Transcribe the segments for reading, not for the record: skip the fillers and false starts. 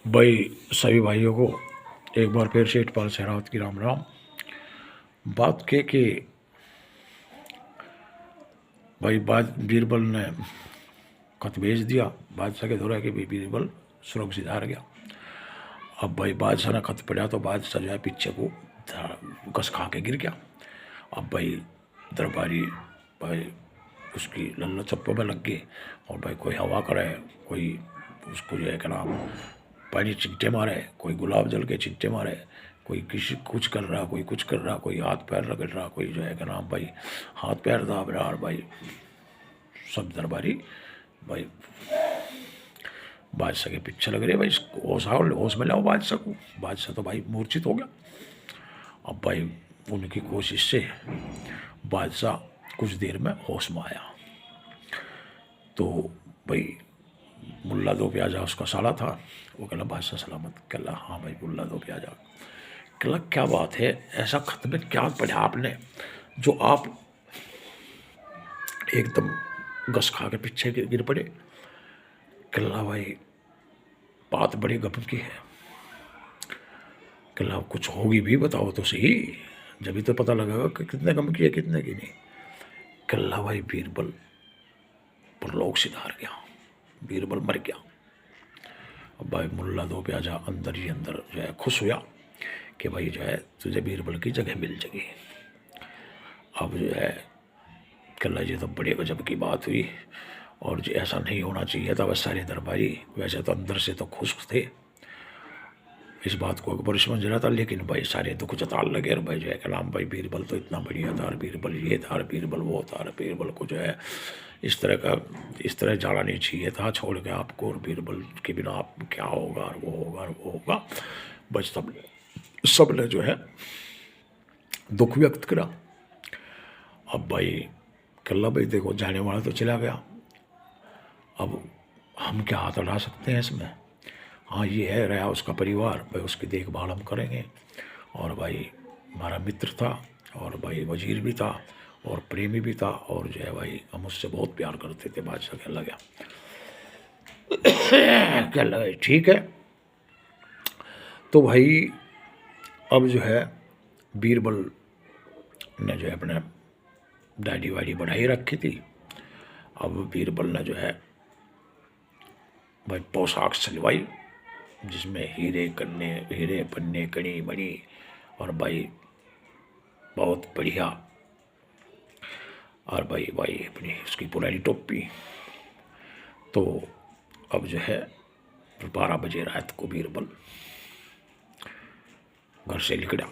भाई सभी भाइयों को एक बार फिर से इटपाल सहरावत की राम राम। बात के कि भाई बात बीरबल ने खत भेज दिया बादशाह के दौरा के भी बीरबल सुरक्षित हार गया। अब भाई बादशाह ने खत पढ़ा तो बादशाह जो है पीछे को कस खा के गिर गया। अब भाई दरबारी भाई उसकी लल्ला चप्पों में लग गए और भाई कोई हवा करे, कोई उसको जो है क्या नाम पानी चिट्टे मारे, कोई गुलाब जल के चिट्टे मारे, कोई किसी कुछ कर रहा, कोई कुछ कर रहा, कोई हाथ पैर रगड़ रहा, कोई जो है क्या नाम भाई हाथ पैर दाब रहा। और भाई सब दरबारी भाई बादशाह के पीछे लग रहे भाई होश में लाओ बादशाह को। बादशाह तो भाई मूर्छित हो गया। अब भाई उनकी कोशिश से बादशाह कुछ देर में होश में आया। तो भाई मुल्ला दो प्याजा उसका साला था, वो कहला बादशाह सलामत। कहला हाँ भाई मुल्ला दो प्याजा। कहला क्या बात है, ऐसा खत में क्या पढ़ा आपने जो आप एकदम घस खा के पीछे गिर पड़े। कहला भाई बात बड़ी गपन की है। कहला कुछ होगी भी बताओ तो सही, जब तो पता लगेगा कि कितने गम की है कितने की नहीं। कहला भाई बीरबल परलोक सिधार गया, बीरबल मर गया। अब भाई मुल्ला दो प्याजा अंदर ही अंदर जो है खुश हुआ कि भाई जो है तुझे बीरबल की जगह मिल जाएगी। अब जो है कहला ये तो बड़े गजब की बात हुई और जो ऐसा नहीं होना चाहिए था। बस सारे दरबारी वैसे तो अंदर से तो खुश थे, इस बात को अकबर समझ रहा था, लेकिन भाई सारे दुख जताल लगे। और भाई जो है कलाम भाई बीरबल तो इतना बढ़िया था, और बीरबल ये था, और बीरबल वो था, और बीरबल को जो है इस तरह जाना नहीं चाहिए था छोड़ के आपको, और बीरबल के बिना आप क्या होगा और वो होगा और वो होगा। बस सब ने जो है दुख व्यक्त करा। अब भाई कल्ला भाई देखो जाने वाला तो चला गया, अब हम क्या हाथ अड़ा सकते हैं इसमें। हाँ ये है रहा उसका परिवार, भाई उसकी देखभाल हम करेंगे। और भाई हमारा मित्र था, और भाई वजीर भी था, और प्रेमी भी था, और जो है भाई हम उससे बहुत प्यार करते थे। बादशाह कहने लगा क्या लगा ठीक है। तो भाई अब जो है बीरबल ने जो है अपने दाढ़ी वाड़ी बढ़ाई रखी थी। अब बीरबल ने जो है भाई पोशाक सिलवाई जिसमें हीरे पन्ने कड़ी मड़ी, और भाई बहुत बढ़िया। और भाई भाई अपनी उसकी पुरानी टोपी। तो अब जो है 12 बजे रात को बीरबल घर से निकला।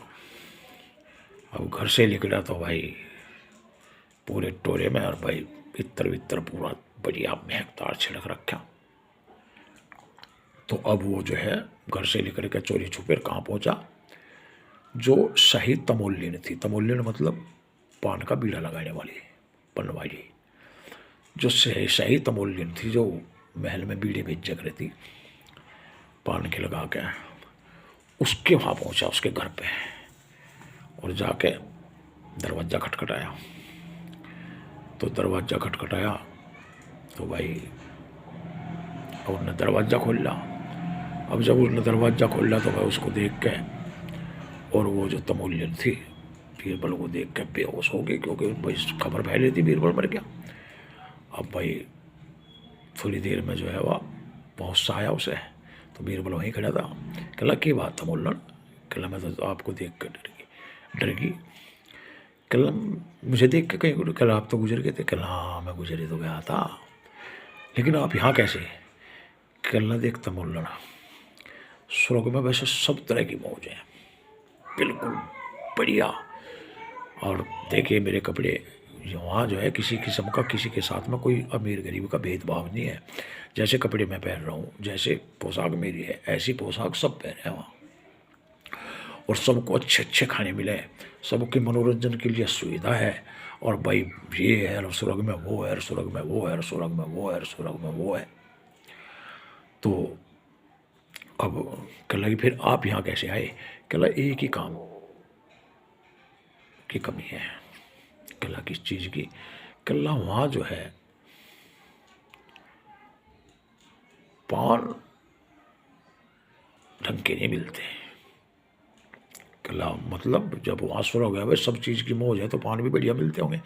अब घर से निकला तो भाई पूरे टोरे में, और भाई इत्र वित्र पूरा बढ़िया महकदार छिड़क रखा। तो अब वो जो है घर से निकल के चोरी छुपे कहाँ पहुंचा, जो सही तमोलिन थी। तमोलिन मतलब पान का बीड़ा लगाने वाली पनवाली, जो सही तमोलिन थी, जो महल में बीड़े बेच रही थी पान के लगा के, उसके वहाँ पहुंचा उसके घर पे, और जाके दरवाज़ा खटखटाया। तो दरवाज़ा खटखटाया तो भाई उसने दरवाज़ा खोला। अब जब उसने दरवाज़ा खोला तो भाई उसको देख के, और वो जो तमोलियन थी बीरबल को देख के बेहोश हो गई, क्योंकि भाई खबर फैली थी बीरबल मर गया। अब भाई थोड़ी देर में जो है वह बहुत सा आया उसे, तो बीरबल वहीं खड़ा था। कहला की बात था मोलन। कहला मैं तो आपको देख कर डर गई। कहला मुझे देख के कहीं, कहला आप तो गुजर गए थे। कहला हाँ मैं गुजरे तो गया था, लेकिन आप यहाँ कैसे। कहला देखता मोलन स्वर्ग में वैसे सब तरह की मौज है, बिल्कुल बढ़िया। और देखिए मेरे कपड़े वहाँ जो है किसी किस्म का किसी के साथ में कोई अमीर गरीब का भेदभाव नहीं है। जैसे कपड़े मैं पहन रहा हूँ, जैसे पोशाक मेरी है, ऐसी पोशाक सब पहने हैं वहाँ। और सबको अच्छे अच्छे खाने मिले, सबके मनोरंजन के लिए सुविधा है। और भाई ये है, और स्वर्ग में वो है, स्वर्ग में वो है, स्वर्ग में वो है, स्वर्ग में वो है। तो अब कहला कि फिर आप यहाँ कैसे आए। कहला एक ही काम की कमी है। कहला किस चीज़ की। कहला वहाँ जो है पान ढंग के नहीं मिलते। कहला मतलब जब वहाँ स्वर्ग है भाई सब चीज़ की मौज है तो पान भी बढ़िया मिलते होंगे।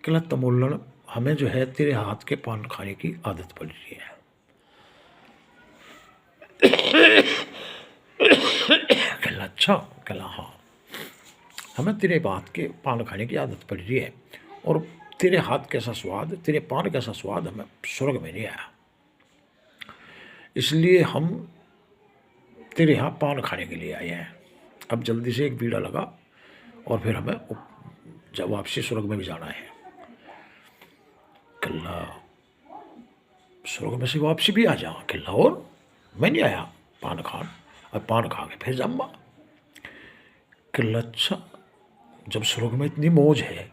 कहला तमोल्लण हमें जो है तेरे हाथ के पान खाने की आदत पड़ रही है। कहला अच्छा। कहला हाँ, हमें तेरे हाथ के पान खाने की आदत पड़ रही है और तेरे हाथ कैसा स्वाद, तेरे पान कैसा स्वाद हमें स्वर्ग में नहीं आया, इसलिए हम तेरे यहाँ पान खाने के लिए आए हैं। अब जल्दी से एक बीड़ा लगा और फिर हमें जब वापसी स्वर्ग में भी जाना है। कहला स्वर्ग में से वापसी भी आ जाऊँ? कहला और मैं नहीं आया पान खान, अब पान खा के फिर जाऊँगा। कहला अच्छा, जब स्वर्ग में इतनी मौज है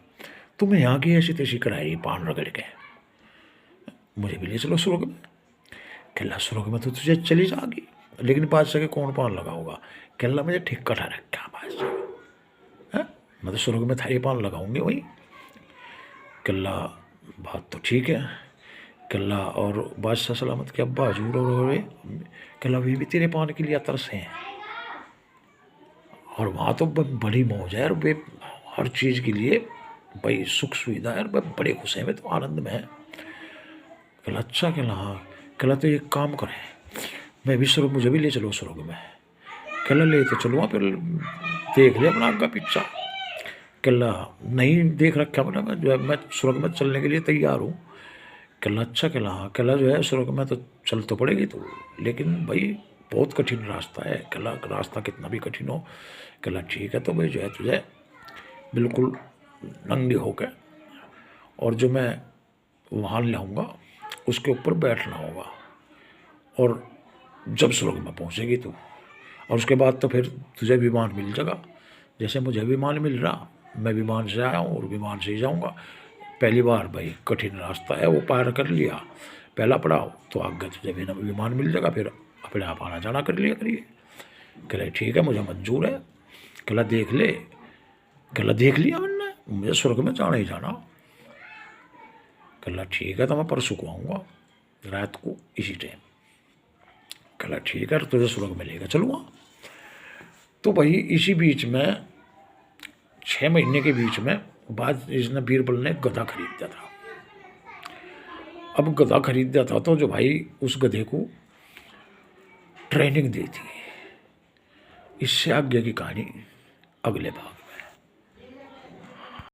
तुम्हें यहाँ की ऐसी तैसी कराई पान रगड़ के, मुझे भी ले चलो स्वर्ग में। कहला स्वर्ग में तो तुझे चली जाएगी, लेकिन बादशाह के कौन पान लगाऊंगा? कहला मुझे ठीक कटा रखा बादशाह, मैं तो स्वर्ग में थारी पान लगाऊंगी वही। कहला बात तो ठीक है। कहला और बादशाह सलामत के अब्बा हजूर और कहला वे भी तेरे पान के लिए तरस हैं और वहाँ तो बड़ी मौज है और वे हर चीज़ के लिए भाई सुख सुविधा है और वे बड़े खुश हैं, वे तो आनंद में है। कहला अच्छा। कहला हाँ। कहला तो एक काम करें, मैं भी स्वर्ग, मुझे भी ले चलो स्वर्ग में। कहला ले तो चलूँगा, फिर देख ले अपना आगे पीछा। कहला नहीं देख रखा मैंने, मैं जो है मैं स्वर्ग में चलने के लिए तैयार हूँ। कहला अच्छा। कहला हाँ। कहला जो है स्वर्ग में तो चल तो पड़ेगी तो, लेकिन भाई बहुत कठिन रास्ता है। कहला रास्ता कितना भी कठिन हो। कहला ठीक है, तो भाई जो है तुझे बिल्कुल नंगे होकर और जो मैं वाहन लाऊंगा उसके ऊपर बैठना होगा और जब स्वर्ग में पहुंचेगी तू, और उसके बाद तो फिर तुझे विमान मिल जाएगा। जैसे मुझे विमान मिल रहा, मैं विमान से आया हूँ और विमान से ही जाऊँगा। पहली बार भाई कठिन रास्ता है वो पार कर लिया, पहला पड़ाव, तो आगे तुझे भी विमान मिल जाएगा, फिर अपने आप आना जाना कर लिया करिए। कहला ठीक है, मुझे मंजूर है। कहला देख ले। कहला देख लिया मैंने, मुझे स्वर्ग में जाना ही जाना। कहला ठीक है, तो मैं परसों को आऊँगा रात को इसी टाइम। कहला ठीक है, तो तुझे स्वर्ग में लेकर चलूँगा। तो भाई इसी बीच में 6 महीने के बीच में बाद इसने बीरबल ने गधा खरीद दिया था। अब गधा खरीद दिया था तो जो भाई उस गधे को ट्रेनिंग दी थी। इससे आगे की कहानी अगले भाग